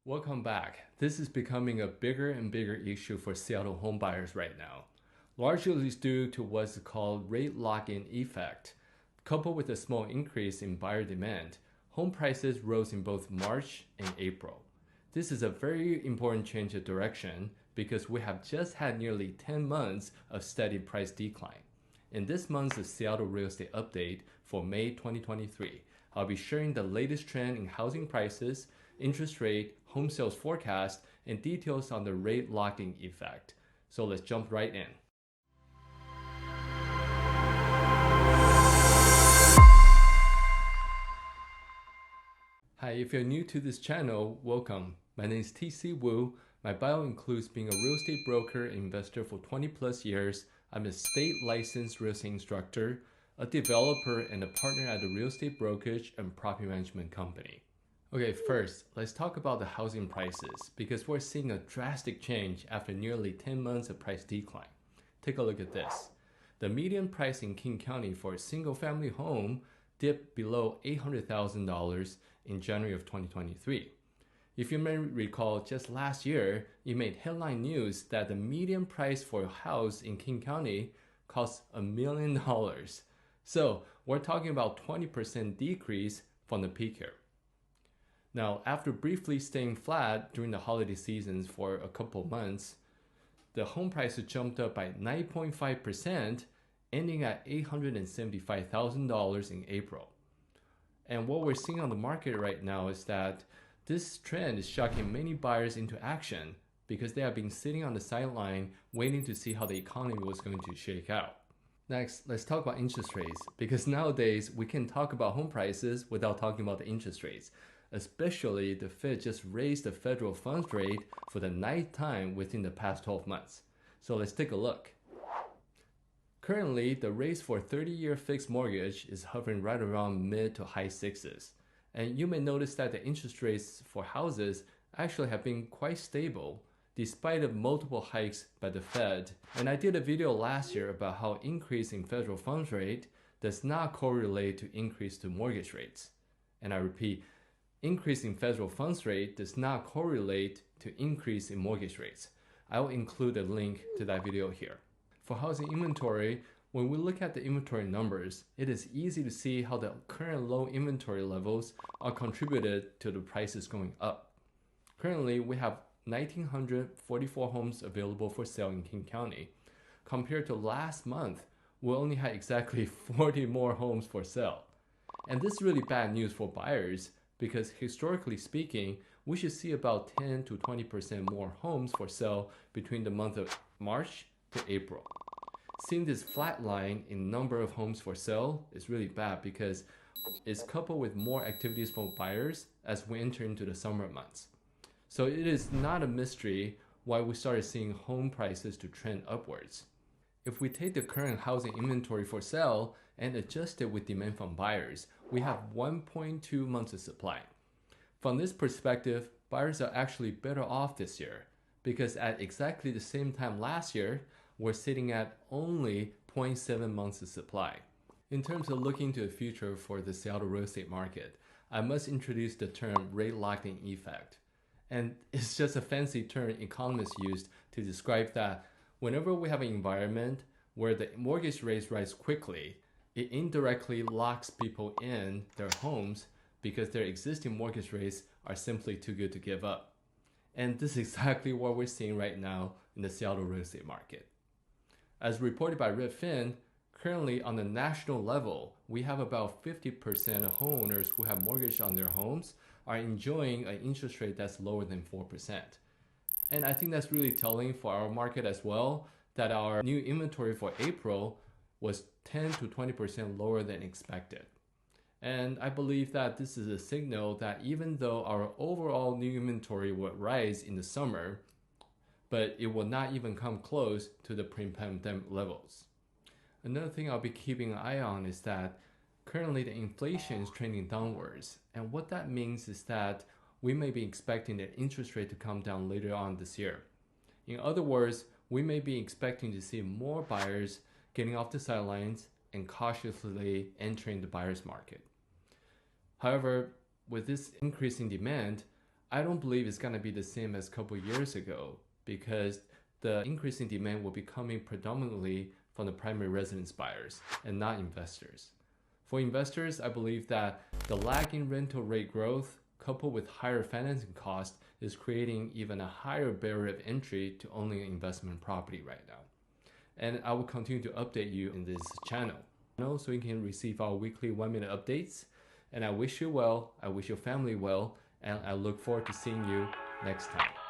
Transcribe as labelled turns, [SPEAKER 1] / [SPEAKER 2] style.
[SPEAKER 1] Welcome back. This is becoming a bigger and bigger issue for Seattle homebuyers right now. Largely due to what's called rate lock-in effect. Coupled with a small increase in buyer demand, home prices rose in both March and April. This is a very important change of direction because we have just had nearly 10 months of steady price decline. In this month's Seattle Real Estate Update for May 2023, I'll be sharing the latest trend in housing prices, interest rate, home sales forecast, and details on the rate lock-in effect. So let's jump right in. Hi, if you're new to this channel, welcome. My name is TC Wu. My bio includes being a real estate broker and investor for 20 plus years. I'm a state licensed real estate instructor, a developer, and a partner at a real estate brokerage and property management company. Okay, first, let's talk about the housing prices because we're seeing a drastic change after nearly 10 months of price decline. Take a look at this. The median price in King County for a single family home dipped below $800,000 in January of 2023. If you may recall, just last year, it made headline news that the median price for a house in King County cost $1 million. So we're talking about 20% decrease from the peak here. Now, after briefly staying flat during the holiday seasons for a couple of months, the home prices jumped up by 9.5%, ending at $875,000 in April. And what we're seeing on the market right now is that this trend is shocking many buyers into action because they have been sitting on the sideline waiting to see how the economy was going to shake out. Next, let's talk about interest rates because nowadays we can talk about home prices without talking about the interest rates. Especially the Fed just raised the federal funds rate for the 9th time within the past 12 months. So let's take a look. Currently, the rates for a 30-year fixed mortgage is hovering right around mid to high sixes. And you may notice that the interest rates for houses actually have been quite stable despite of multiple hikes by the Fed. And I did a video last year about how increase in federal funds rate does not correlate to increase to mortgage rates. And I repeat, increase in federal funds rate does not correlate to increase in mortgage rates. I will include a link to that video here. For housing inventory, when we look at the inventory numbers, it is easy to see how the current low inventory levels are contributed to the prices going up. Currently, we have 1,944 homes available for sale in King County. Compared to last month, we only had exactly 40 more homes for sale. And this is really bad news for buyers because historically speaking, we should see about 10 to 20% more homes for sale between the month of March to April. Seeing this flat line in number of homes for sale is really bad because it's coupled with more activities for buyers as we enter into the summer months. So it is not a mystery why we started seeing home prices to trend upwards. If we take the current housing inventory for sale and adjust it with demand from buyers, we have 1.2 months of supply. From this perspective, buyers are actually better off this year because at exactly the same time last year, we're sitting at only 0.7 months of supply. In terms of looking to the future for the Seattle real estate market, I must introduce the term rate lock-in effect. And it's just a fancy term economists used to describe that whenever we have an environment where the mortgage rates rise quickly, it indirectly locks people in their homes because their existing mortgage rates are simply too good to give up. And this is exactly what we're seeing right now in the Seattle real estate market. As reported by Redfin, currently on the national level, we have about 50% of homeowners who have mortgage on their homes are enjoying an interest rate that's lower than 4%. And I think that's really telling for our market as well, that our new inventory for April was 10 to 20% lower than expected. And I believe that this is a signal that even though our overall new inventory will rise in the summer, but it will not even come close to the pre-pandemic levels. Another thing I'll be keeping an eye on is that currently the inflation is trending downwards. And what that means is that we may be expecting the interest rate to come down later on this year. In other words, we may be expecting to see more buyers getting off the sidelines and cautiously entering the buyer's market. However, with this increasing demand, I don't believe it's going to be the same as a couple years ago because the increasing demand will be coming predominantly from the primary residence buyers and not investors. For investors, I believe that the lagging rental rate growth coupled with higher financing costs is creating even a higher barrier of entry to owning an investment property right now. And I will continue to update you in this channel so you can receive our weekly 1-minute updates. And I wish you well, I wish your family well, and I look forward to seeing you next time.